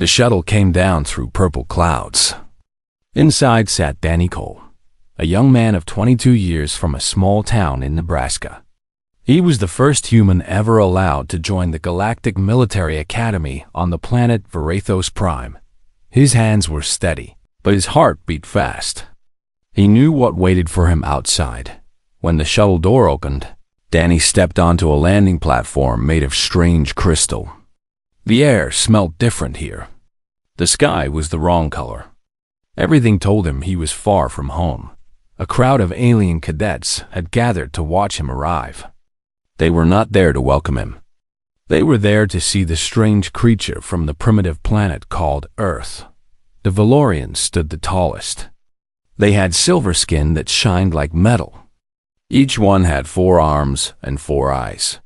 The shuttle came down through purple clouds. Inside sat Danny Cole, a young man of 22 years from a small town in Nebraska. He was the first human ever allowed to join the Galactic Military Academy on the planet Verathos Prime. His hands were steady, but his heart beat fast. He knew what waited for him outside. When the shuttle door opened, Danny stepped onto a landing platform made of strange crystal. The air smelled different here. The sky was the wrong color. Everything told him he was far from home. A crowd of alien cadets had gathered to watch him arrive. They were not there to welcome him. They were there to see the strange creature from the primitive planet called Earth. The Valorians stood the tallest. They had silver skin that shined like metal. Each one had 4 arms and 4 eyes.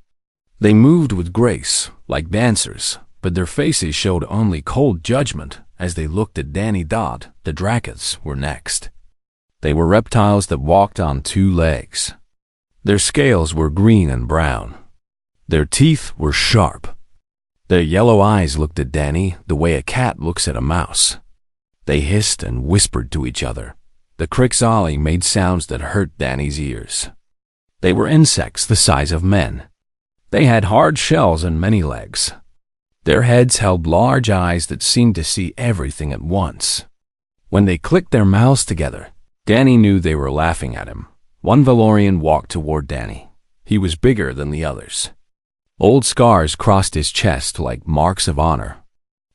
They moved with grace, like dancers, but their faces showed only cold judgment as they looked at Danny. The Dracoths were next. They were reptiles that walked on 2 legs. Their scales were green and brown. Their teeth were sharp. Their yellow eyes looked at Danny the way a cat looks at a mouse. They hissed and whispered to each other. The Crixali made sounds that hurt Danny's ears. They were insects the size of men. They had hard shells and many legs. Their heads held large eyes that seemed to see everything at once. When they clicked their mouths together, Danny knew they were laughing at him. One Valorian walked toward Danny. He was bigger than the others. Old scars crossed his chest like marks of honor.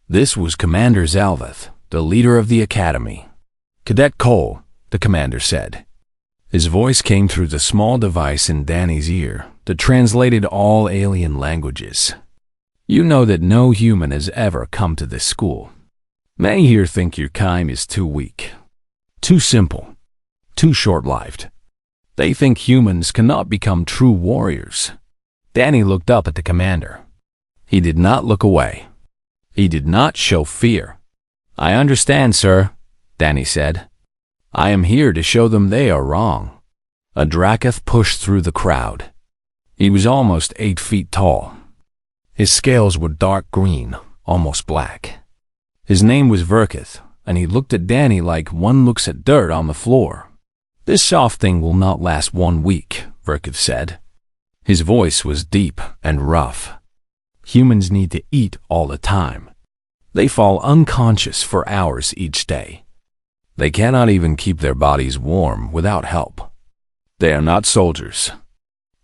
This was Commander Zalveth, the leader of the academy. "Cadet Cole," the commander said. His voice came through the small device in Danny's ear that translated all alien languages. "You know that no human has ever come to this school. Many here think your kind is too weak, too simple, too short-lived. They think humans cannot become true warriors." Danny looked up at the commander. He did not look away. He did not show fear. "I understand, sir," Danny said. "I am here to show them they are wrong." A Dracoth pushed through the crowd. He was almost 8 feet tall. His scales were dark green, almost black. His name was Verkith, and he looked at Danny like one looks at dirt on the floor. "This soft thing will not last 1 week," Verkith said. His voice was deep and rough. "Humans need to eat all the time. They fall unconscious for hours each day. They cannot even keep their bodies warm without help. They are not soldiers.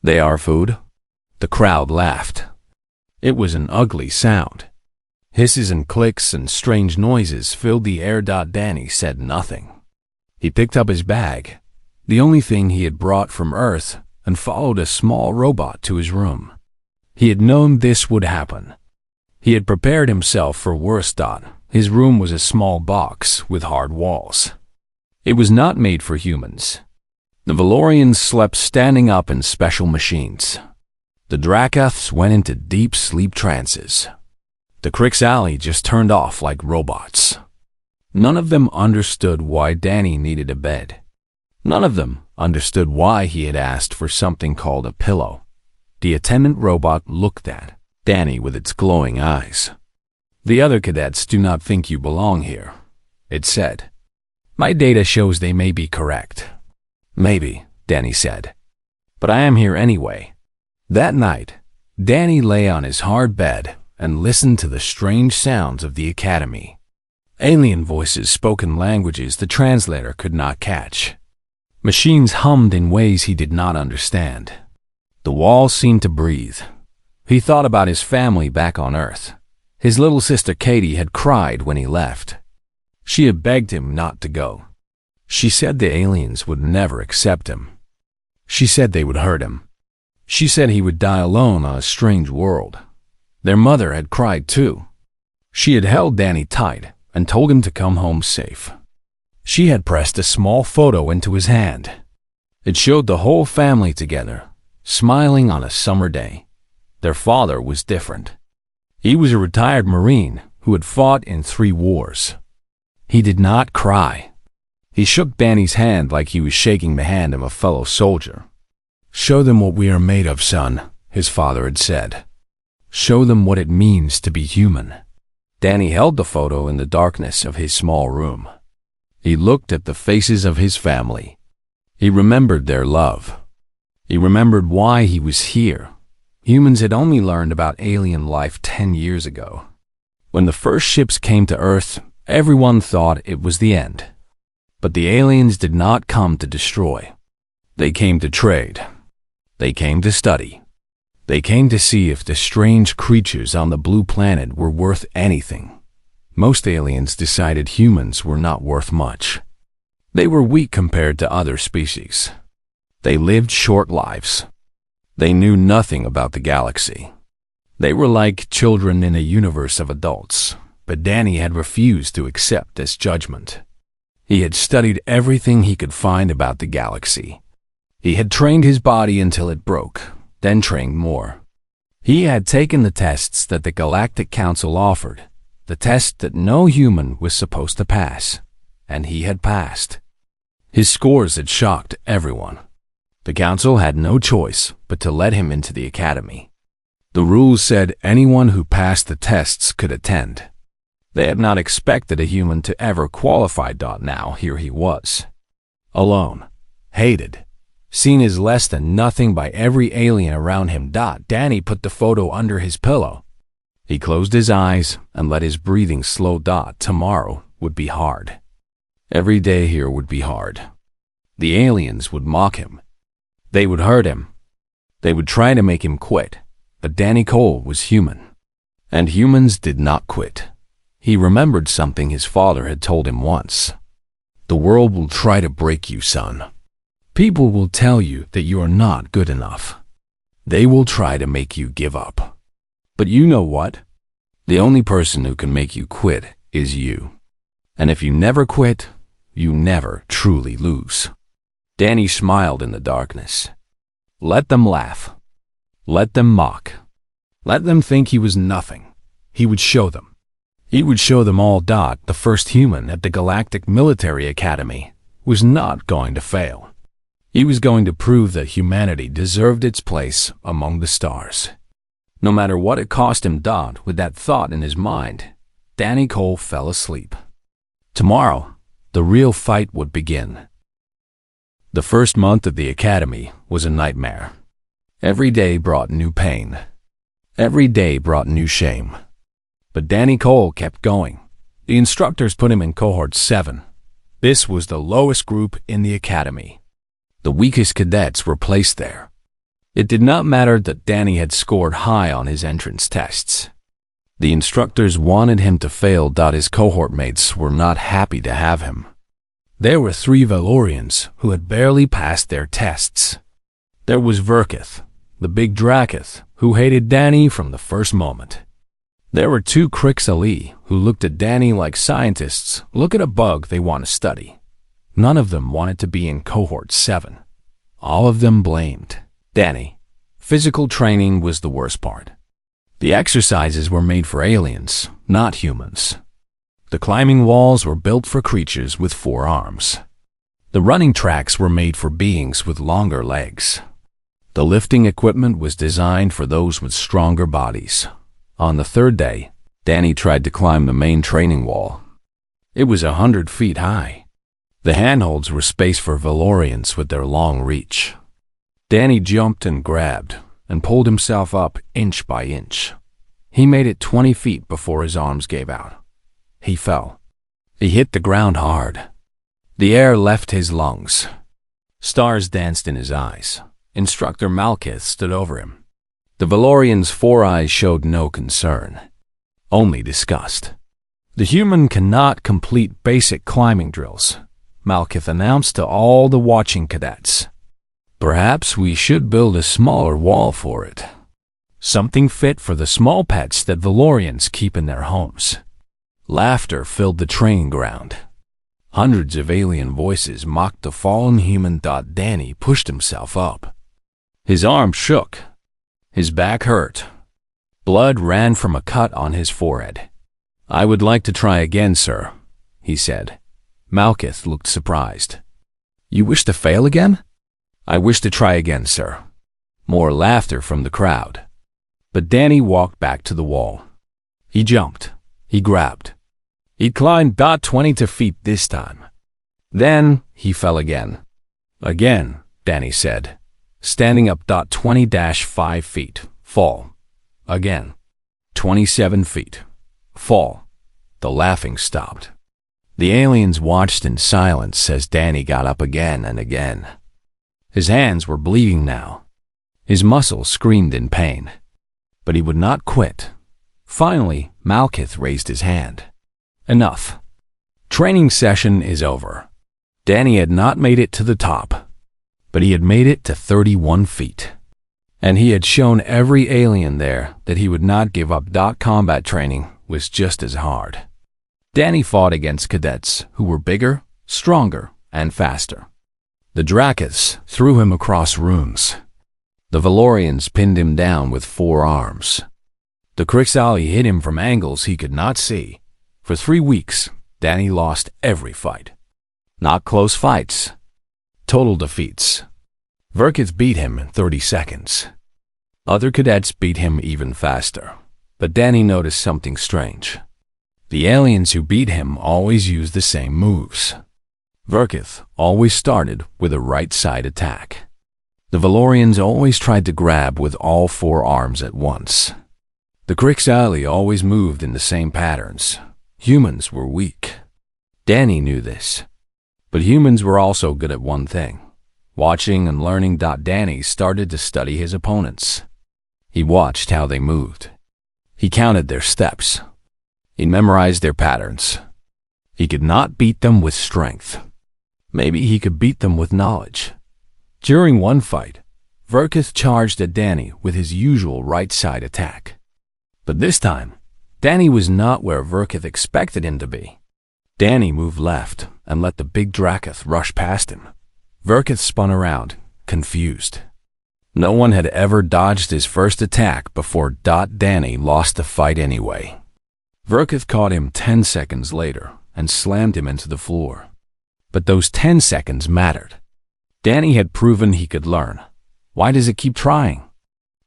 They are food." The crowd laughed. It was an ugly sound. Hisses and clicks and strange noises filled the air. Danny said nothing. He picked up his bag, the only thing he had brought from Earth, and followed a small robot to his room. He had known this would happen. He had prepared himself for worse. His room was a small box with hard walls. It was not made for humans. The Valorians slept standing up in special machines. The Dracoths went into deep sleep trances. The Crixali just turned off like robots. None of them understood why Danny needed a bed. None of them understood why he had asked for something called a pillow. The attendant robot looked at Danny with its glowing eyes. "The other cadets do not think you belong here," it said. "My data shows they may be correct." "Maybe," Danny said. "But I am here anyway." That night, Danny lay on his hard bed and listened to the strange sounds of the academy. Alien voices spoke in languages the translator could not catch. Machines hummed in ways he did not understand. The walls seemed to breathe. He thought about his family back on Earth. His little sister Katie had cried when he left. She had begged him not to go. She said the aliens would never accept him. She said they would hurt him. She said he would die alone on a strange world. Their mother had cried too. She had held Danny tight and told him to come home safe. She had pressed a small photo into his hand. It showed the whole family together, smiling on a summer day. Their father was different. He was a retired Marine who had fought in 3 wars. He did not cry. He shook Danny's hand like he was shaking the hand of a fellow soldier. "Show them what we are made of, son," his father had said. "Show them what it means to be human." Danny held the photo in the darkness of his small room. He looked at the faces of his family. He remembered their love. He remembered why he was here. Humans had only learned about alien life 10 years ago. When the first ships came to Earth, everyone thought it was the end. But the aliens did not come to destroy. They came to trade. They came to study. They came to see if the strange creatures on the blue planet were worth anything. Most aliens decided humans were not worth much. They were weak compared to other species. They lived short lives. They knew nothing about the galaxy. They were like children in a universe of adults, but Danny had refused to accept this judgment. He had studied everything he could find about the galaxy. He had trained his body until it broke, then trained more. He had taken the tests that the Galactic Council offered, the test that no human was supposed to pass, and he had passed. His scores had shocked everyone. The council had no choice but to let him into the academy. The rules said anyone who passed the tests could attend. They had not expected a human to ever qualify. Now here he was. Alone, hated, seen as less than nothing by every alien around him. Danny put the photo under his pillow. He closed his eyes and let his breathing slow. Tomorrow would be hard. Every day here would be hard. The aliens would mock him. They would hurt him. They would try to make him quit. But Danny Cole was human. And humans did not quit. He remembered something his father had told him once. The world will try to break you, son. People will tell you that you are not good enough. They will try to make you give up. But you know what? The only person who can make you quit is you. And if you never quit, you never truly lose. Danny smiled in the darkness. Let them laugh. Let them mock. Let them think he was nothing. He would show them. He would show them all. The first human at the Galactic Military Academy was not going to fail. He was going to prove that humanity deserved its place among the stars. No matter what it cost him. With that thought in his mind, Danny Cole fell asleep. Tomorrow, the real fight would begin. The first month of the academy was a nightmare. Every day brought new pain. Every day brought new shame. But Danny Cole kept going. The instructors put him in cohort 7. This was the lowest group in the academy. The weakest cadets were placed there. It did not matter that Danny had scored high on his entrance tests. The instructors wanted him to fail. His cohort mates were not happy to have him. There were 3 Valorians who had barely passed their tests. There was Verkith, the big Drakith, who hated Danny from the first moment. There were 2 Krixali who looked at Danny like scientists look at a bug they want to study. None of them wanted to be in cohort 7. All of them blamed Danny. Physical training was the worst part. The exercises were made for aliens, not humans. The climbing walls were built for creatures with 4 arms. The running tracks were made for beings with longer legs. The lifting equipment was designed for those with stronger bodies. On the 3rd day, Danny tried to climb the main training wall. It was 100 feet high. The handholds were spaced for Valorians with their long reach. Danny jumped and grabbed and pulled himself up inch by inch. He made it 20 feet before his arms gave out. He fell. He hit the ground hard. The air left his lungs. Stars danced in his eyes. Instructor Malkith stood over him. The Valorian's 4 eyes showed no concern, only disgust. The human cannot complete basic climbing drills, Malkith announced to all the watching cadets. Perhaps we should build a smaller wall for it. Something fit for the small pets that Valorians keep in their homes. Laughter filled the training ground. Hundreds of alien voices mocked the fallen human. Danny pushed himself up. His arm shook. His back hurt. Blood ran from a cut on his forehead. I would like to try again, sir, he said. Malkith looked surprised. You wish to fail again? I wish to try again, sir. More laughter from the crowd. But Danny walked back to the wall. He jumped. He grabbed. He climbed 22 feet this time. Then he fell again. Again, Danny said. Standing up 20-5 feet. Fall. Again. 27 feet. Fall. The laughing stopped. The aliens watched in silence as Danny got up again and again. His hands were bleeding now. His muscles screamed in pain. But he would not quit. Finally, Malkith raised his hand. Enough. Training session is over. Danny had not made it to the top, but he had made it to 31 feet. And he had shown every alien there that he would not give up. Combat training was just as hard. Danny fought against cadets who were bigger, stronger, and faster. The Drakas threw him across rooms. The Valorians pinned him down with 4 arms. The Krixali hit him from angles he could not see. For 3 weeks, Danny lost every fight. Not close fights. Total defeats. Verkith beat him in 30 seconds. Other cadets beat him even faster. But Danny noticed something strange. The aliens who beat him always used the same moves. Verkith always started with a right side attack. The Valorians always tried to grab with all 4 arms at once. The Krixali always moved in the same patterns. Humans were weak. Danny knew this. But humans were also good at one thing. Watching and learning. Danny started to study his opponents. He watched how they moved. He counted their steps. He memorized their patterns. He could not beat them with strength. Maybe he could beat them with knowledge. During one fight, Verkith charged at Danny with his usual right side attack. But this time, Danny was not where Verkith expected him to be. Danny moved left and let the big Drakath rush past him. Verkith spun around, confused. No one had ever dodged his first attack before. Danny lost the fight anyway. Verkith caught him 10 seconds later and slammed him into the floor. But those 10 seconds mattered. Danny had proven he could learn. Why does it keep trying?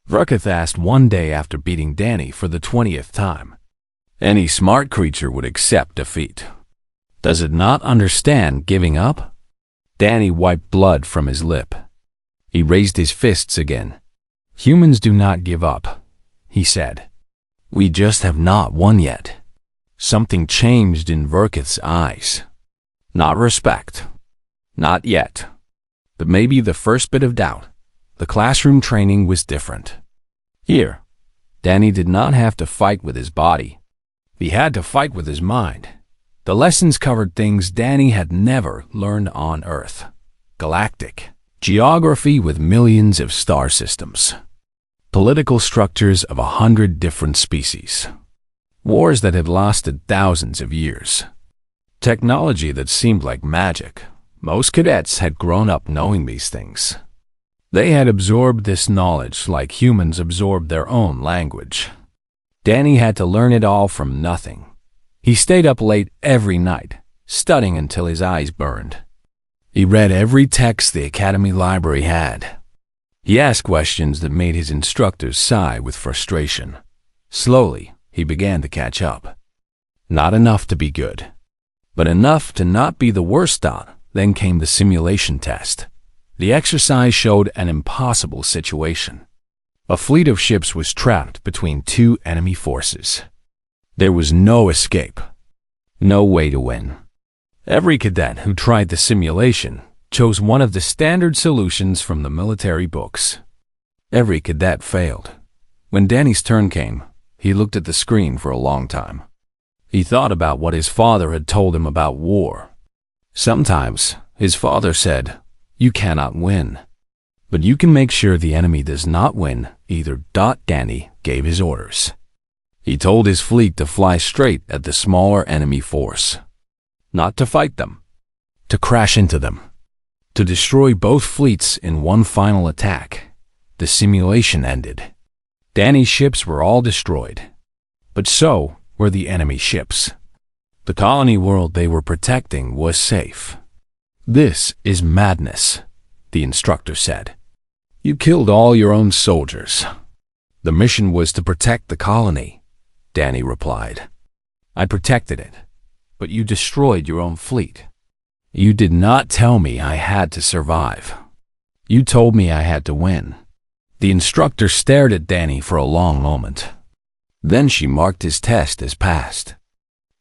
Verkith asked one day after beating Danny for the 20th time. Any smart creature would accept defeat. Does it not understand giving up? Danny wiped blood from his lip. He raised his fists again. Humans do not give up, he said. We just have not won yet. Something changed in Verkith's eyes. Not respect. Not yet. But maybe the first bit of doubt. The classroom training was different. Here, Danny did not have to fight with his body. He had to fight with his mind. The lessons covered things Danny had never learned on Earth. Galactic geography with millions of star systems. Political structures of 100 different species. Wars that had lasted thousands of years. Technology that seemed like magic. Most cadets had grown up knowing these things. They had absorbed this knowledge like humans absorbed their own language. Danny had to learn it all from nothing. He stayed up late every night, studying until his eyes burned. He read every text the Academy Library had. He asked questions that made his instructors sigh with frustration. Slowly, he began to catch up. Not enough to be good, but enough to not be the worst. Then came the simulation test. The exercise showed an impossible situation. A fleet of ships was trapped between 2 enemy forces. There was no escape. No way to win. Every cadet who tried the simulation chose one of the standard solutions from the military books. Every cadet failed. When Danny's turn came, he looked at the screen for a long time. He thought about what his father had told him about war. Sometimes, his father said, "You cannot win, but you can make sure the enemy does not win either." Danny gave his orders. He told his fleet to fly straight at the smaller enemy force. Not to fight them, to crash into them, to destroy both fleets in one final attack. The simulation ended. Danny's ships were all destroyed, but so were the enemy ships. The colony world they were protecting was safe. "This is madness," the instructor said. "You killed all your own soldiers." "The mission was to protect the colony," Danny replied. I protected it, but you destroyed your own fleet. You did not tell me I had to survive. You told me I had to win." The instructor stared at Danny for a long moment. Then she marked his test as passed.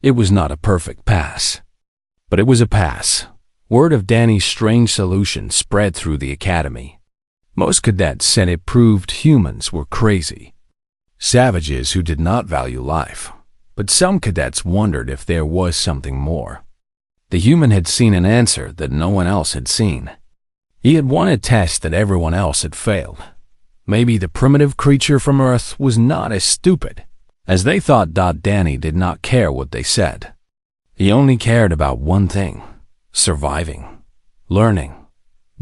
It was not a perfect pass, but it was a pass. Word of Danny's strange solution spread through the academy. Most cadets said it proved humans were crazy, savages who did not value life. But some cadets wondered if there was something more. The human had seen an answer that no one else had seen. He had won a test that everyone else had failed. Maybe the primitive creature from Earth was not as stupid as they thought. Danny did not care what they said. He only cared about one thing: surviving, learning,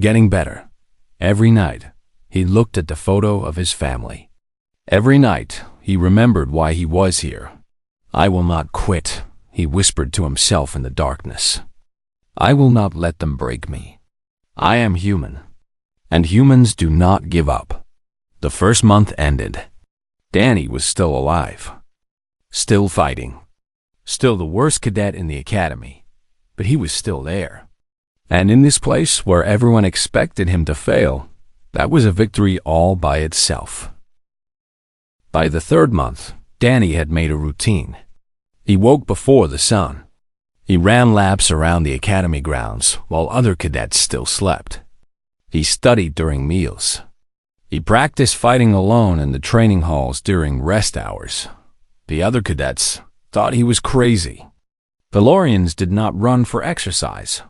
getting better. Every night, he looked at the photo of his family. Every night, he remembered why he was here. "I will not quit," he whispered to himself in the darkness. "I will not let them break me. I am human, and humans do not give up." The first month ended. Danny was still alive, still fighting, still the worst cadet in the academy, but he was still there. And in this place where everyone expected him to fail, that was a victory all by itself. By the third month, Danny had made a routine. He woke before the sun. He ran laps around the academy grounds while other cadets still slept. He studied during meals. He practiced fighting alone in the training halls during rest hours. The other cadets thought he was crazy. Valorians did not run for exercise.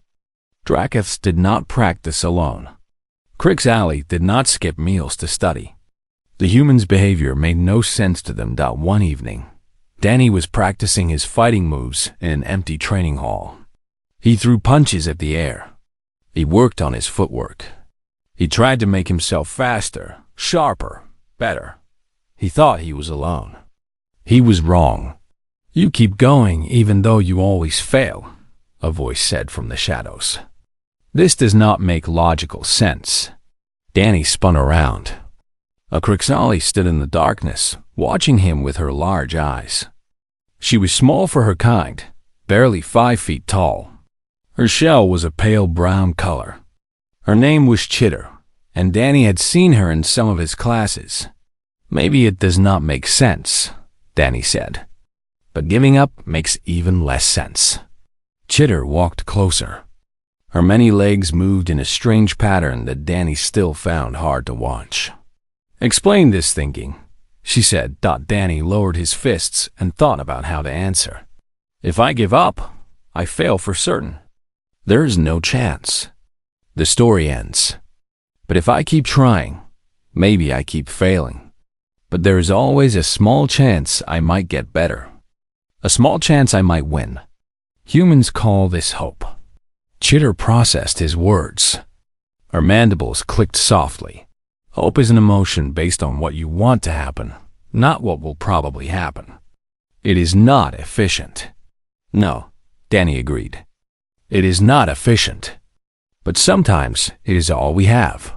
Dracoths did not practice alone. Crix Alley did not skip meals to study. The humans' behavior made no sense to them. One evening, Danny was practicing his fighting moves in an empty training hall. He threw punches at the air. He worked on his footwork. He tried to make himself faster, sharper, better. He thought he was alone. He was wrong. "You keep going even though you always fail," a voice said from the shadows. "This does not make logical sense." Danny spun around. A Crixali stood in the darkness, watching him with her large eyes. She was small for her kind, barely 5 feet tall. Her shell was a pale brown color. Her name was Chitter, and Danny had seen her in some of his classes. "Maybe it does not make sense," Danny said. "But giving up makes even less sense." Chitter walked closer. Her many legs moved in a strange pattern that Danny still found hard to watch. "Explain this thinking," she said. Danny lowered his fists and thought about how to answer. "If I give up, I fail for certain. There is no chance. The story ends. But if I keep trying, maybe I keep failing. But there is always a small chance I might get better. A small chance I might win. Humans call this hope." Chitter processed his words. Her mandibles clicked softly. Hope is an emotion based on what you want to happen, not what will probably happen. It is not efficient. "No," Danny agreed. "It is not efficient. But sometimes it is all we have.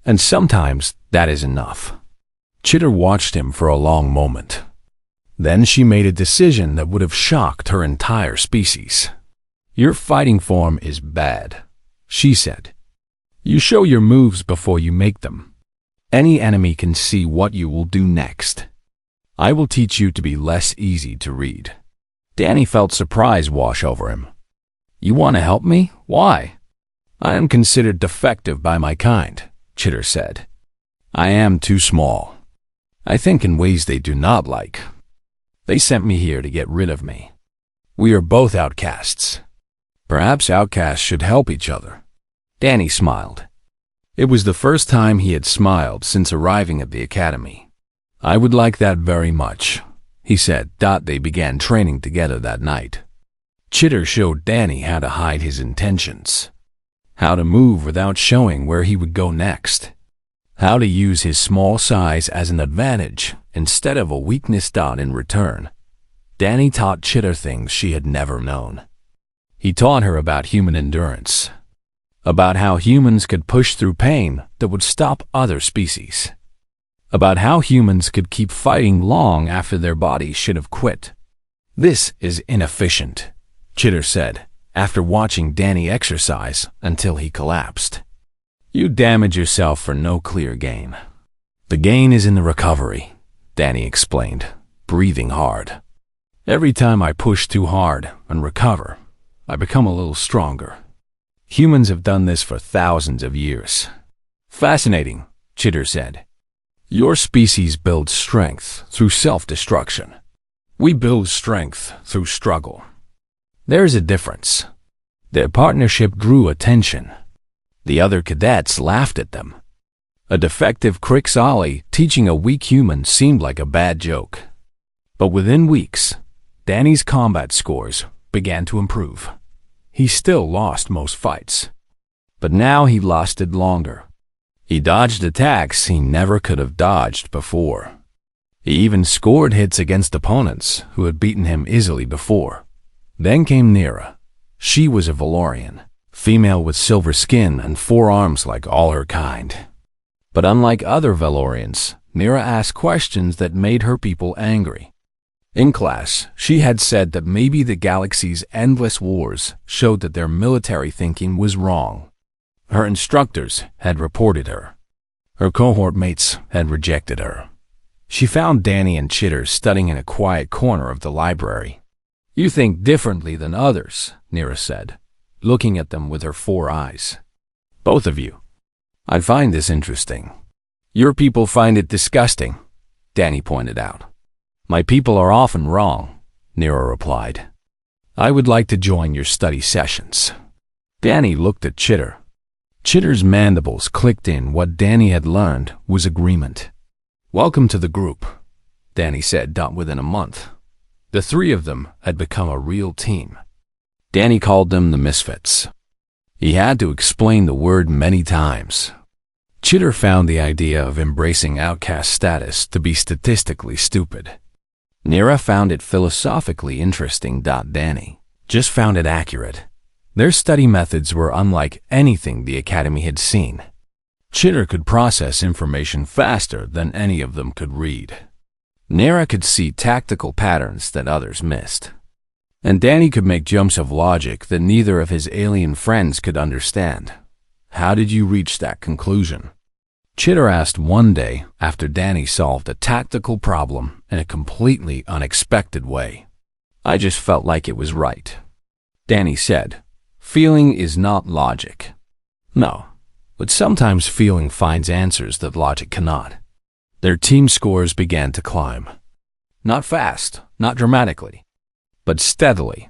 And sometimes that is enough." Chitter watched him for a long moment. Then she made a decision that would have shocked her entire species. "Your fighting form is bad," she said. "You show your moves before you make them. Any enemy can see what you will do next. I will teach you to be less easy to read." Danny felt surprise wash over him. "You want to help me? Why?" "I am considered defective by my kind," Chitter said. "I am too small. I think in ways they do not like. They sent me here to get rid of me. We are both outcasts. Perhaps outcasts should help each other." Danny smiled. It was the first time he had smiled since arriving at the academy. "I would like that very much," he said. They began training together that night. Chitter showed Danny how to hide his intentions, how to move without showing where he would go next, how to use his small size as an advantage instead of a weakness. In return, Danny taught Chitter things she had never known. He taught her about human endurance, about how humans could push through pain that would stop other species, about how humans could keep fighting long after their bodies should have quit. "This is inefficient," Chitter said, after watching Danny exercise until he collapsed. "You damage yourself for no clear gain." "The gain is in the recovery," Danny explained, breathing hard. "Every time I push too hard and recover, I become a little stronger. Humans have done this for thousands of years." "Fascinating," Chitter said. "Your species builds strength through self-destruction. We build strength through struggle. There's a difference." Their partnership drew attention. The other cadets laughed at them. A defective Krixali teaching a weak human seemed like a bad joke. But within weeks, Danny's combat scores began to improve. He still lost most fights, but now he lasted longer. He dodged attacks he never could have dodged before. He even scored hits against opponents who had beaten him easily before. Then came Nira. She was a Valorian, female with silver skin and 4 arms like all her kind. But unlike other Valorians, Nira asked questions that made her people angry. In class, she had said that maybe the galaxy's endless wars showed that their military thinking was wrong. Her instructors had reported her. Her cohort mates had rejected her. She found Danny and Chitter studying in a quiet corner of the library. "You think differently than others," Nira said, looking at them with her 4 eyes. "Both of you. I find this interesting." "Your people find it disgusting," Danny pointed out. "My people are often wrong," Nira replied. "I would like to join your study sessions." Danny looked at Chitter. Chitter's mandibles clicked in what Danny had learned was agreement. "Welcome to the group," Danny said within a month. The 3 of them had become a real team. Danny called them the Misfits. He had to explain the word many times. Chitter found the idea of embracing outcast status to be statistically stupid. Nira found it philosophically interesting. Danny just found it accurate. Their study methods were unlike anything the Academy had seen. Chitter could process information faster than any of them could read. Nira could see tactical patterns that others missed. And Danny could make jumps of logic that neither of his alien friends could understand. "How did you reach that conclusion?" Chitter asked one day after Danny solved a tactical problem in a completely unexpected way. "I just felt like it was right," Danny said. "Feeling is not logic." "No, but sometimes feeling finds answers that logic cannot." Their team scores began to climb. Not fast, not dramatically, but steadily.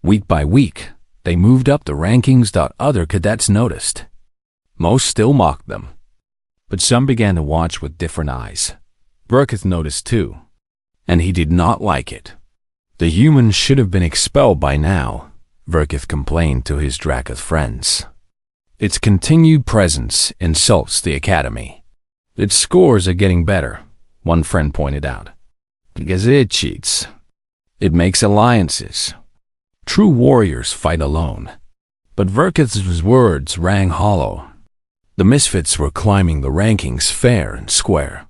Week by week, they moved up the rankings. Other cadets noticed. Most still mocked them, but some began to watch with different eyes. Burkith noticed too, and he did not like it. "The humans should have been expelled by now," Burkith complained to his Dracoth friends. "Its continued presence insults the Academy. Its scores are getting better," one friend pointed out, "because it cheats. It makes alliances. True warriors fight alone." But Burkith's words rang hollow. The Misfits were climbing the rankings fair and square.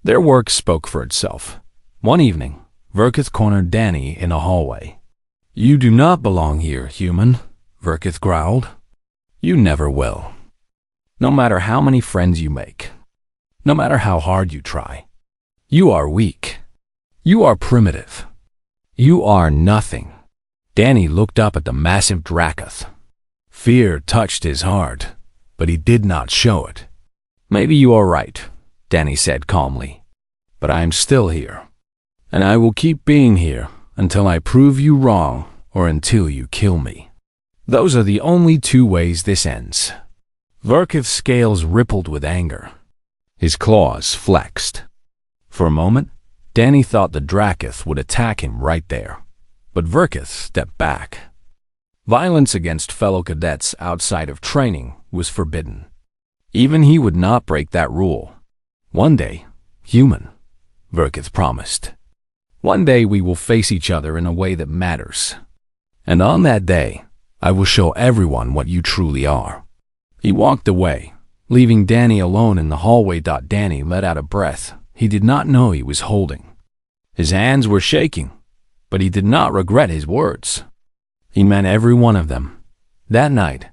Their work spoke for itself. One evening, Burkith cornered Danny in a hallway. "You do not belong here, human," Burkith growled. "You never will. No matter how many friends you make. No matter how hard you try. You are weak. You are primitive. You are nothing." Danny looked up at the massive Dracoth. Fear touched his heart, but he did not show it. "Maybe you are right," Danny said calmly. "But I am still here. And I will keep being here until I prove you wrong or until you kill me. Those are the only 2 ways this ends." Burkith's scales rippled with anger. His claws flexed. For a moment, Danny thought the Dracoth would attack him right there, but Burkith stepped back. Violence against fellow cadets outside of training was forbidden. Even he would not break that rule. "One day, human," Burkith promised. "One day we will face each other in a way that matters. And on that day, I will show everyone what you truly are." He walked away, leaving Danny alone in the hallway. Danny let out a breath he did not know he was holding. His hands were shaking. But he did not regret his words. He meant every one of them. That night,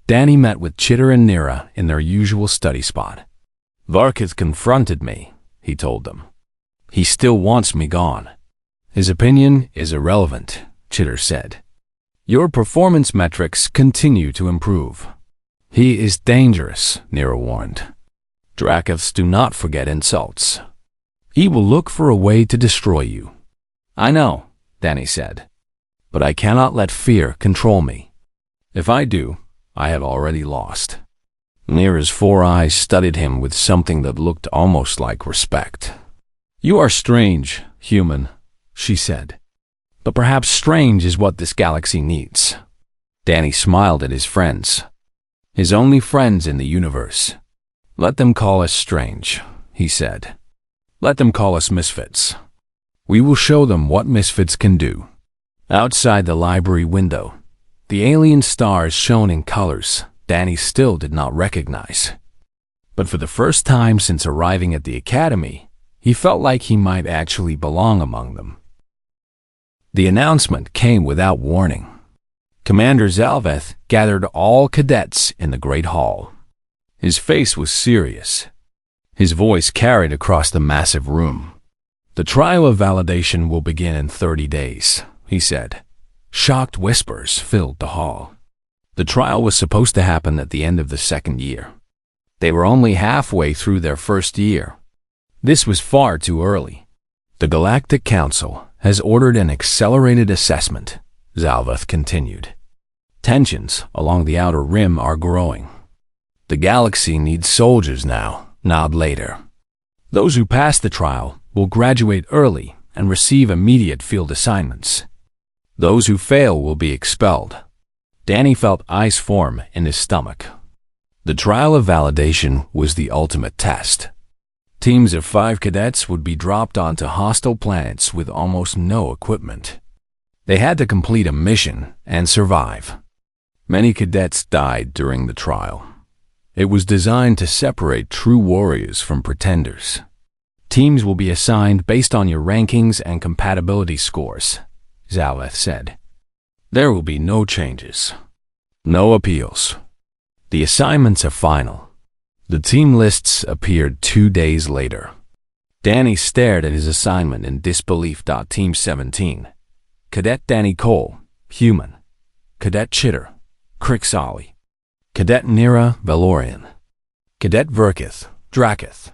Danny met with Chitter and Nira in their usual study spot. "Varkith confronted me," he told them. "He still wants me gone." "His opinion is irrelevant," Chitter said. "Your performance metrics continue to improve." "He is dangerous," Nira warned. "Drakiths do not forget insults. He will look for a way to destroy you." "I know," Danny said. "But I cannot let fear control me. If I do, I have already lost." Nira's 4 eyes studied him with something that looked almost like respect. "You are strange, human," she said. "But perhaps strange is what this galaxy needs." Danny smiled at his friends. His only friends in the universe. "Let them call us strange," he said. "Let them call us misfits. We will show them what misfits can do." Outside the library window, the alien stars shone in colors Danny still did not recognize. But for the first time since arriving at the academy, he felt like he might actually belong among them. The announcement came without warning. Commander Zalveth gathered all cadets in the Great Hall. His face was serious. His voice carried across the massive room. "The trial of validation will begin in 30 days, he said. Shocked whispers filled the hall. The trial was supposed to happen at the end of the second year. They were only halfway through their first year. This was far too early. "The Galactic Council has ordered an accelerated assessment," Zalveth continued. "Tensions along the outer rim are growing. The galaxy needs soldiers now, not later. Those who pass the trial will graduate early and receive immediate field assignments. Those who fail will be expelled." Danny felt ice form in his stomach. The trial of validation was the ultimate test. Teams of 5 cadets would be dropped onto hostile planets with almost no equipment. They had to complete a mission and survive. Many cadets died during the trial. It was designed to separate true warriors from pretenders. "Teams will be assigned based on your rankings and compatibility scores," Zalveth said. "There will be no changes. No appeals. The assignments are final." The team lists appeared 2 days later. Danny stared at his assignment in disbelief. Team 17. Cadet Danny Cole, human. Cadet Chitter, Krixali. Cadet Nira, Valorian. Cadet Verkith, Drakith.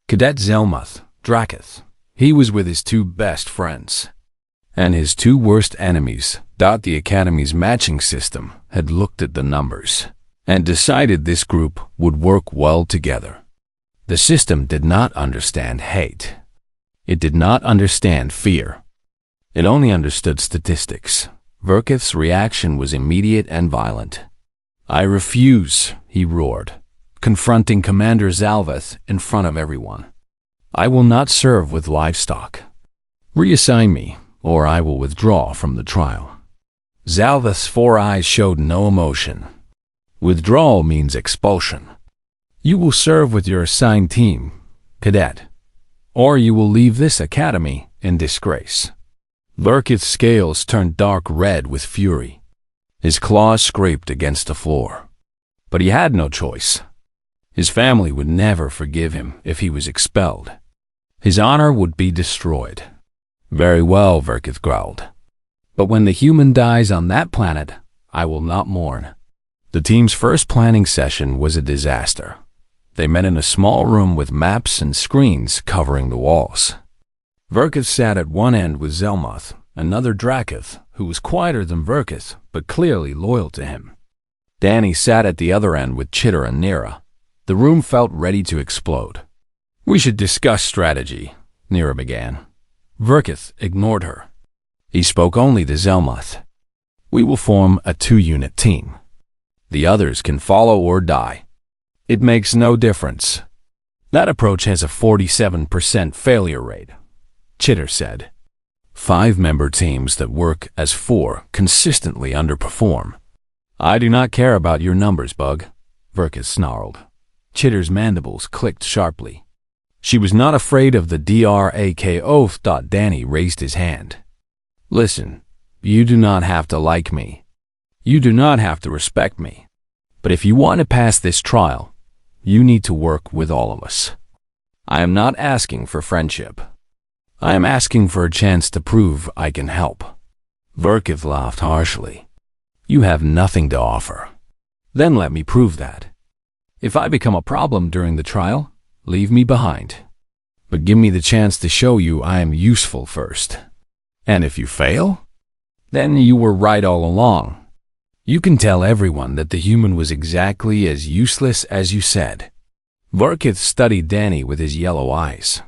Cadet Zelmuth, Drakith. He was with his 2 best friends. And his 2 worst enemies. The Academy's matching system had looked at the numbers and decided this group would work well together. The system did not understand hate. It did not understand fear. It only understood statistics. Verkith's reaction was immediate and violent. "I refuse," he roared, confronting Commander Zalveth in front of everyone. "I will not serve with livestock. Reassign me, or I will withdraw from the trial." Zalveth's 4 eyes showed no emotion. "Withdrawal means expulsion. You will serve with your assigned team, cadet, or you will leave this academy in disgrace." Verkith's scales turned dark red with fury. His claws scraped against the floor. But he had no choice. His family would never forgive him if he was expelled. His honor would be destroyed. "Very well," Verkith growled. "But when the human dies on that planet, I will not mourn." The team's first planning session was a disaster. They met in a small room with maps and screens covering the walls. Verkith sat at one end with Zelmuth, another Drakith, who was quieter than Verkith, but clearly loyal to him. Danny sat at the other end with Chitter and Nira. The room felt ready to explode. "We should discuss strategy," Nira began. Verkith ignored her. He spoke only to Zelmuth. "We will form a 2-unit team. The others can follow or die. It makes no difference." "That approach has a 47% failure rate," Chitter said. 5-member teams that work as 4 consistently underperform. "I do not care about your numbers, Bug," Verkith snarled. Chitter's mandibles clicked sharply. "She was not afraid of the DRAK oath." Danny raised his hand. Listen, you do not have to like me. You do not have to respect me. But if you want to pass this trial, you need to work with all of us. I am not asking for friendship. I am asking for a chance to prove I can help. Verkith laughed harshly. You have nothing to offer. Then let me prove that. If I become a problem during the trial, leave me behind. But give me the chance to show you I am useful first. And if you fail, then you were right all along. You can tell everyone that the human was exactly as useless as you said. Verkith studied Danny with his yellow eyes.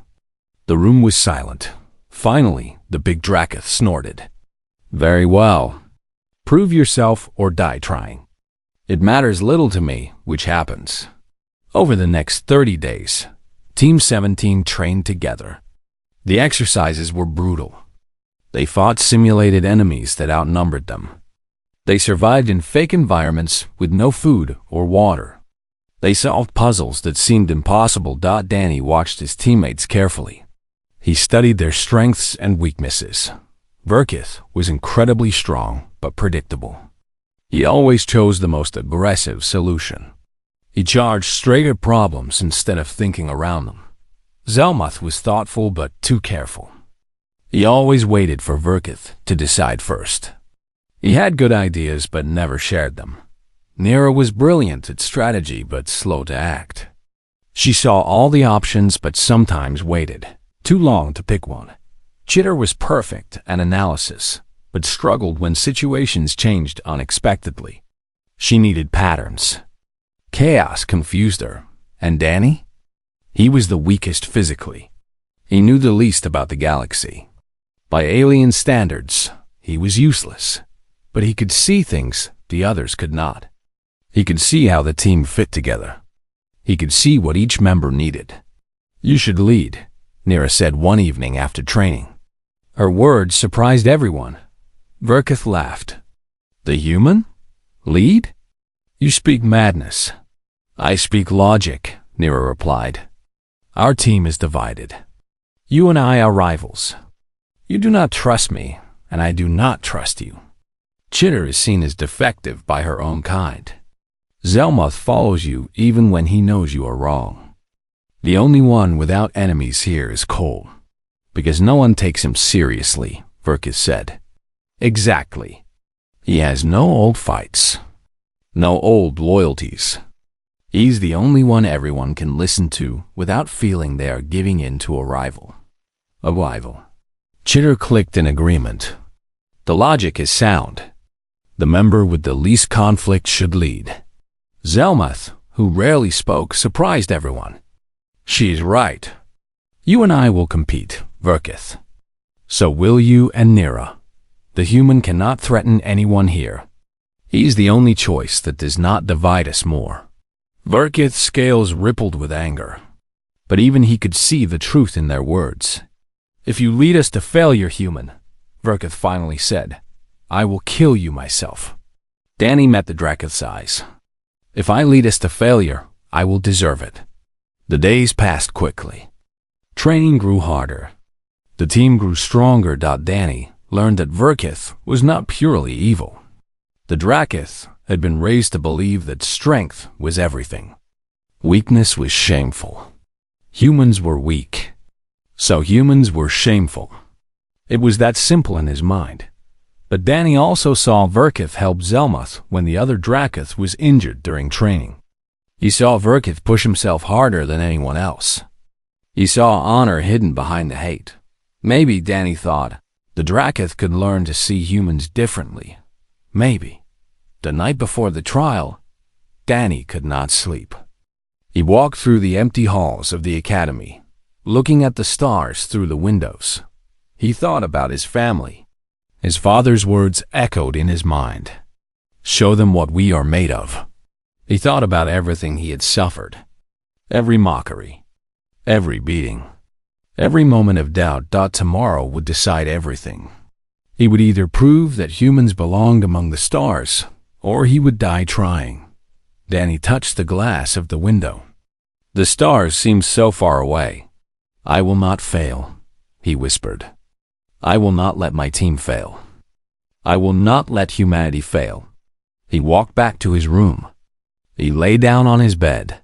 The room was silent. Finally, the big Dracoth snorted. Very well. Prove yourself or die trying. It matters little to me which happens. Over the next 30 days, Team 17 trained together. The exercises were brutal. They fought simulated enemies that outnumbered them. They survived in fake environments with no food or water. They solved puzzles that seemed impossible. Danny watched his teammates carefully. He studied their strengths and weaknesses. Verkith was incredibly strong but predictable. He always chose the most aggressive solution. He charged straight at problems instead of thinking around them. Zelmuth was thoughtful but too careful. He always waited for Verkith to decide first. He had good ideas but never shared them. Nira was brilliant at strategy but slow to act. She saw all the options but sometimes waited too long to pick one. Chitter was perfect at analysis but struggled when situations changed unexpectedly. She needed patterns. Chaos confused her. And Danny? He was the weakest physically. He knew the least about the galaxy. By alien standards, he was useless. But he could see things the others could not. He could see how the team fit together. He could see what each member needed. You should lead, Nira said one evening after training. Her words surprised everyone. Verkith laughed. The human? Lead? You speak madness. I speak logic, Nira replied. Our team is divided. You and I are rivals. You do not trust me, and I do not trust you. Chitter is seen as defective by her own kind. Zelmuth follows you even when he knows you are wrong. The only one without enemies here is Cole, because no one takes him seriously, Verkith said. Exactly. He has no old fights, no old loyalties. He's the only one everyone can listen to without feeling they are giving in to a rival. A rival. Chitter clicked in agreement. The logic is sound. The member with the least conflict should lead. Zelmuth, who rarely spoke, surprised everyone. She's right. You and I will compete, Verkith. So will you and Nira. The human cannot threaten anyone here. He's the only choice that does not divide us more. Verkith's scales rippled with anger. But even he could see the truth in their words. If you lead us to failure, human, Verkith finally said, I will kill you myself. Danny met the Dracoth's eyes. If I lead us to failure, I will deserve it. The days passed quickly. Training grew harder. The team grew stronger. Danny learned that Verkith was not purely evil. The Dracoth had been raised to believe that strength was everything. Weakness was shameful. Humans were weak, so humans were shameful. It was that simple in his mind. But Danny also saw Verkith help Zelmuth when the other Dracoth was injured during training. He saw Verkith push himself harder than anyone else. He saw honor hidden behind the hate. Maybe, Danny thought, the Dracoth could learn to see humans differently. Maybe. The night before the trial, Danny could not sleep. He walked through the empty halls of the academy, looking at the stars through the windows. He thought about his family. His father's words echoed in his mind. Show them what we are made of. He thought about everything he had suffered. Every mockery. Every beating. Every moment of doubt. Tomorrow would decide everything. He would either prove that humans belonged among the stars, or he would die trying. Danny touched the glass of the window. The stars seemed so far away. I will not fail, he whispered. I will not let my team fail. I will not let humanity fail. He walked back to his room. He lay down on his bed.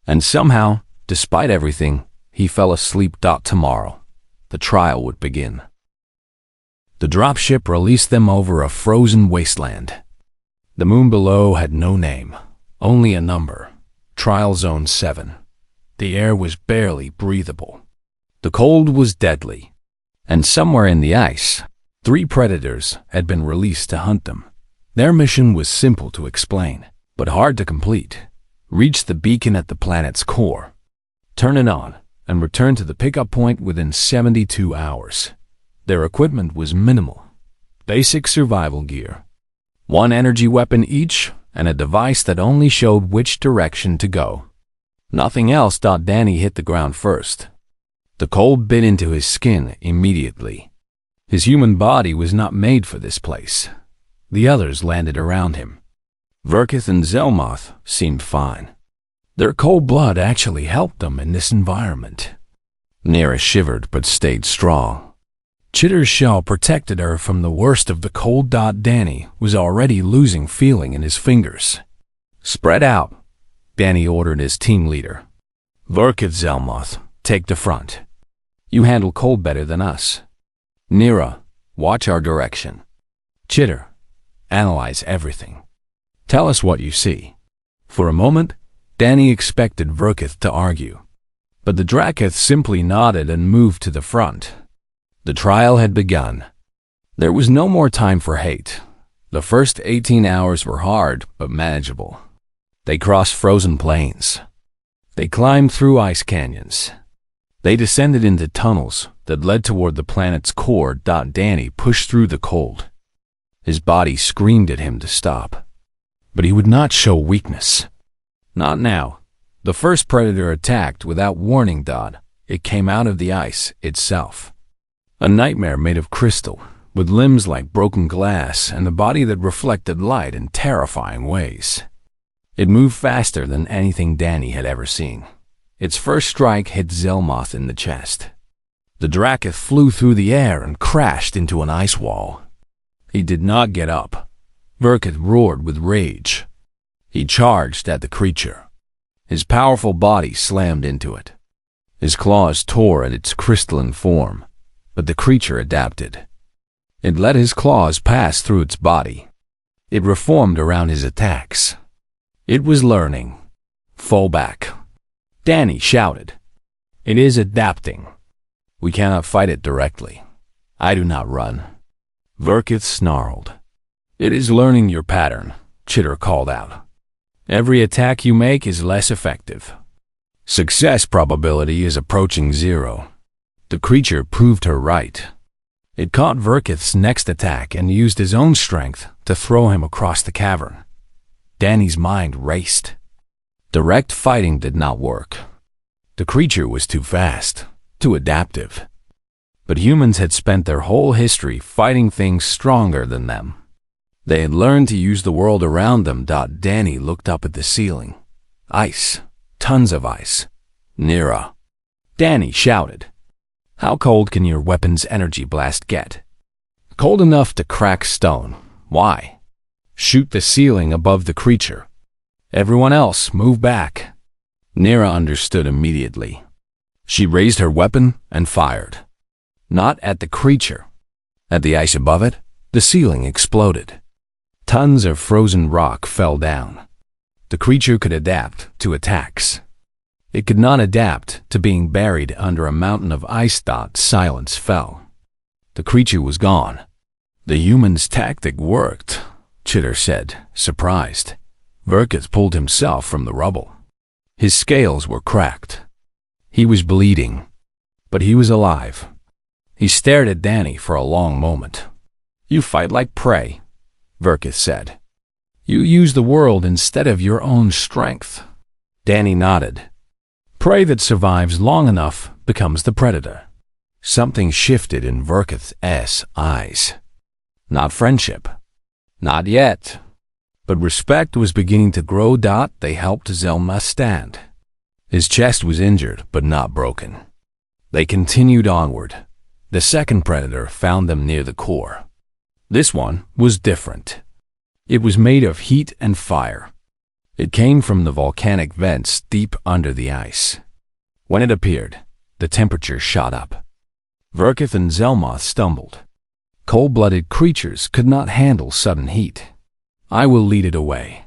And somehow, despite everything, he fell asleep. Tomorrow, the trial would begin. The dropship released them over a frozen wasteland. The moon below had no name, only a number, Trial Zone 7. The air was barely breathable. The cold was deadly. And somewhere in the ice, 3 predators had been released to hunt them. Their mission was simple to explain, but hard to complete. Reach the beacon at the planet's core, turn it on, and return to the pickup point within 72 hours. Their equipment was minimal. Basic survival gear. 1 energy weapon each, and a device that only showed which direction to go. Nothing else. Danny hit the ground first. The cold bit into his skin immediately. His human body was not made for this place. The others landed around him. Verkith and Zelmoth seemed fine. Their cold blood actually helped them in this environment. Nira shivered but stayed strong. Chitter's shell protected her from the worst of the cold. Danny was already losing feeling in his fingers. Spread out, Danny ordered his team leader. Verkith, Zelmoth, take the front. You handle cold better than us. Nira, watch our direction. Chitter, analyze everything. Tell us what you see. For a moment, Danny expected Verkith to argue. But the Drakith simply nodded and moved to the front. The trial had begun. There was no more time for hate. The first 18 hours were hard but manageable. They crossed frozen plains. They climbed through ice canyons. They descended into tunnels that led toward the planet's core. Danny pushed through the cold. His body screamed at him to stop. But he would not show weakness. Not now. The first predator attacked without warning. It came out of the ice itself. A nightmare made of crystal, with limbs like broken glass and a body that reflected light in terrifying ways. It moved faster than anything Danny had ever seen. Its first strike hit Zelmoth in the chest. The Drakith flew through the air and crashed into an ice wall. He did not get up. Verkith roared with rage. He charged at the creature. His powerful body slammed into it. His claws tore at its crystalline form, but the creature adapted. It let his claws pass through its body. It reformed around his attacks. It was learning. Fall back. Danny shouted. It is adapting. We cannot fight it directly. I do not run. Verkith snarled. It is learning your pattern, Chitter called out. Every attack you make is less effective. Success probability is approaching 0. The creature proved her right. It caught Verkith's next attack and used his own strength to throw him across the cavern. Danny's mind raced. Direct fighting did not work. The creature was too fast, too adaptive. But humans had spent their whole history fighting things stronger than them. They had learned to use the world around them. Danny looked up at the ceiling. Ice. Tons of ice. Nira. Danny shouted. How cold can your weapon's energy blast get? Cold enough to crack stone. Why? Shoot the ceiling above the creature. Everyone else, move back. Nira understood immediately. She raised her weapon and fired. Not at the creature. At the ice above it, the ceiling exploded. Tons of frozen rock fell down. The creature could adapt to attacks. It could not adapt to being buried under a mountain of ice. Silence fell. The creature was gone. The human's tactic worked, Chitter said, surprised. Verkith pulled himself from the rubble. His scales were cracked. He was bleeding, but he was alive. He stared at Danny for a long moment. You fight like prey, Verkith said. You use the world instead of your own strength. Danny nodded. Prey that survives long enough becomes the predator. Something shifted in Verkith's eyes. Not friendship. Not yet. But respect was beginning to grow. They helped Zelmoth stand. His chest was injured, but not broken. They continued onward. The second predator found them near the core. This one was different. It was made of heat and fire. It came from the volcanic vents deep under the ice. When it appeared, the temperature shot up. Verkith and Zelmoth stumbled. Cold-blooded creatures could not handle sudden heat. "I will lead it away,"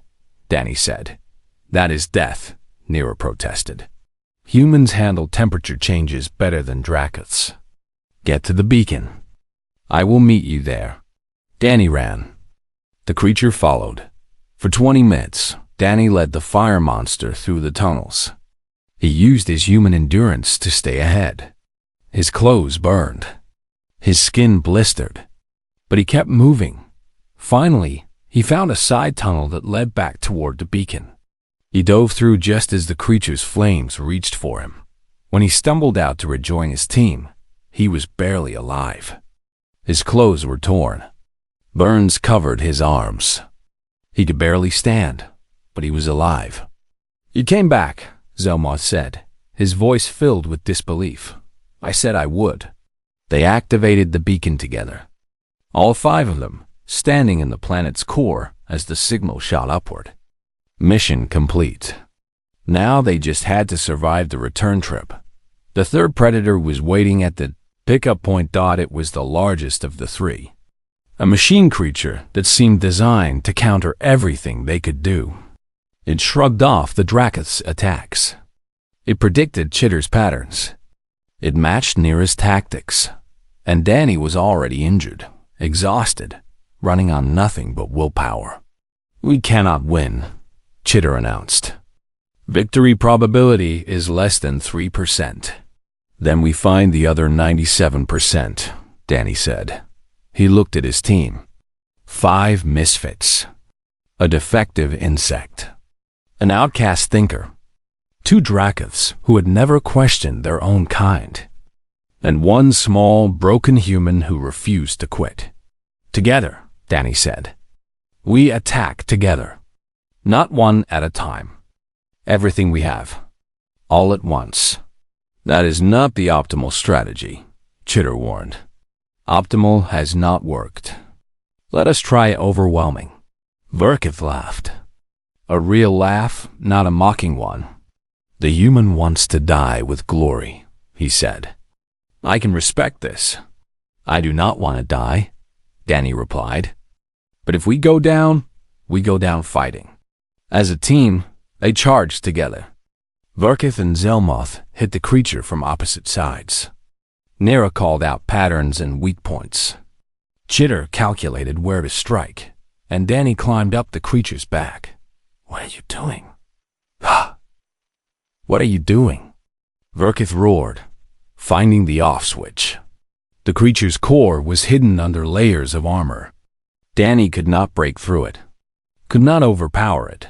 Danny said. "That is death," Nera protested. "Humans handle temperature changes better than Dracoths. Get to the beacon. I will meet you there." Danny ran. The creature followed. For 20 minutes, Danny led the fire monster through the tunnels. He used his human endurance to stay ahead. His clothes burned. His skin blistered. But he kept moving. Finally, he found a side tunnel that led back toward the beacon. He dove through just as the creature's flames reached for him. When he stumbled out to rejoin his team, he was barely alive. His clothes were torn. Burns covered his arms. He could barely stand, but he was alive. "You came back," Zelmoth said, his voice filled with disbelief. "I said I would." They activated the beacon together. All 5 of them, standing in the planet's core as the signal shot upward. Mission complete. Now they just had to survive the return trip. The third predator was waiting at the pickup point. It was the largest of the 3. A machine creature that seemed designed to counter everything they could do. It shrugged off the Dracoth's attacks. It predicted Chitter's patterns. It matched Nera's tactics. And Danny was already injured, exhausted, running on nothing but willpower. "We cannot win," Chitter announced. "Victory probability is less than 3%. "Then we find the other 97%, Danny said. He looked at his team. 5 misfits. A defective insect. An outcast thinker. 2 Dracoths who had never questioned their own kind. And 1 small, broken human who refused to quit. Together, Danny said. We attack together. Not one at a time. Everything we have. All at once." "That is not the optimal strategy," Chitter warned. "Optimal has not worked. Let us try overwhelming." Verkith laughed. A real laugh, not a mocking one. "The human wants to die with glory," he said. "I can respect this." "I do not want to die," Danny replied. "But if we go down fighting." As a team, they charged together. Verkith and Zelmoth hit the creature from opposite sides. Nera called out patterns and weak points. Chitter calculated where to strike, and Danny climbed up the creature's back. "What are you doing?" "What are you doing?" Verkith roared, finding the off switch. The creature's core was hidden under layers of armor. Danny could not break through it, could not overpower it,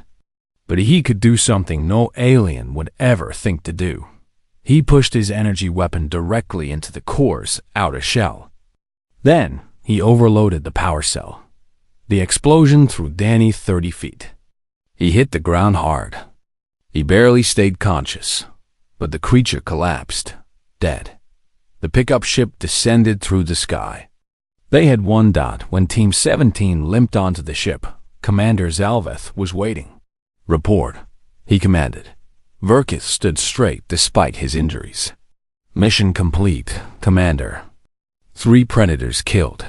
but he could do something no alien would ever think to do. He pushed his energy weapon directly into the core's outer shell. Then he overloaded the power cell. The explosion threw Danny 30 feet. He hit the ground hard. He barely stayed conscious, but the creature collapsed, dead. The pickup ship descended through the sky. They had 1 dot when Team 17 limped onto the ship. Commander Zelmoth was waiting. "Report," he commanded. Verkith stood straight despite his injuries. "Mission complete, Commander. 3 predators killed.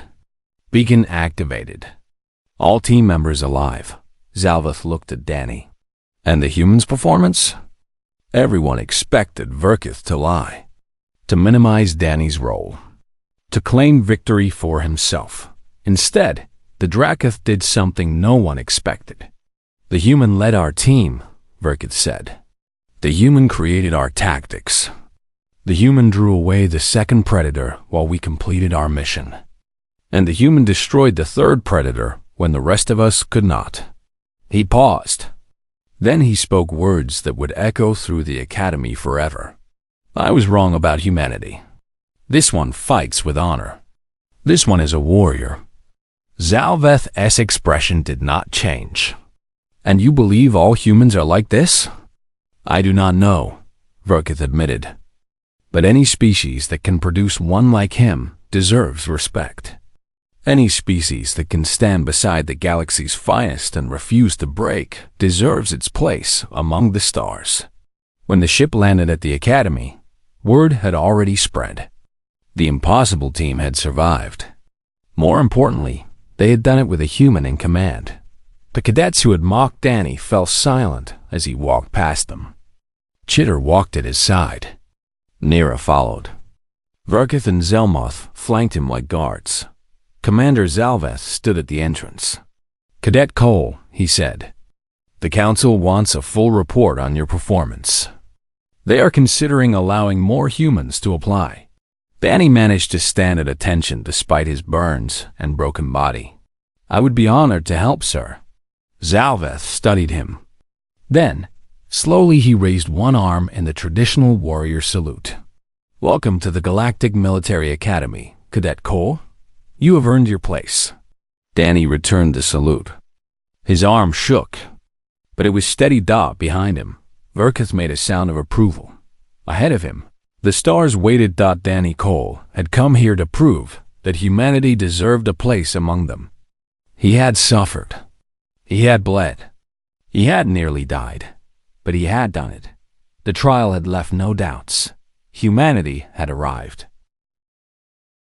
Beacon activated. All team members alive." Zelmoth looked at Danny. "And the humans' performance?" Everyone expected Verkith to lie, to minimize Danny's role, to claim victory for himself. Instead, the Dracoth did something no one expected. "The human led our team," Verkith said. "The human created our tactics. The human drew away the second predator while we completed our mission. And the human destroyed the third predator when the rest of us could not." He paused. Then he spoke words that would echo through the academy forever. "I was wrong about humanity. This one fights with honor. This one is a warrior." Zelmoth's expression did not change. "And you believe all humans are like this?" "I do not know," Verkith admitted. But any species that can produce one like him deserves respect. Any species that can stand beside the galaxy's finest and refuse to break deserves its place among the stars. When the ship landed at the academy, word had already spread. The impossible team had survived. More importantly, they had done it with a human in command. The cadets who had mocked Danny fell silent as he walked past them. Chitter walked at his side. Nira followed. Verkith and Zelmoth flanked him like guards. Commander Zalveth stood at the entrance. "Cadet Cole," he said, "the Council wants a full report on your performance. They are considering allowing more humans to apply." Danny managed to stand at attention despite his burns and broken body. "I would be honored to help, sir." Zalveth studied him. Then, slowly he raised one arm in the traditional warrior salute. "Welcome to the Galactic Military Academy, Cadet Cole. You have earned your place." Danny returned the salute. His arm shook, but it was steady Dot behind him. Verkith made a sound of approval. Ahead of him, the stars waited. Danny Cole had come here to prove that humanity deserved a place among them. He had suffered. He had bled. He had nearly died, but he had done it. The trial had left no doubts. Humanity had arrived.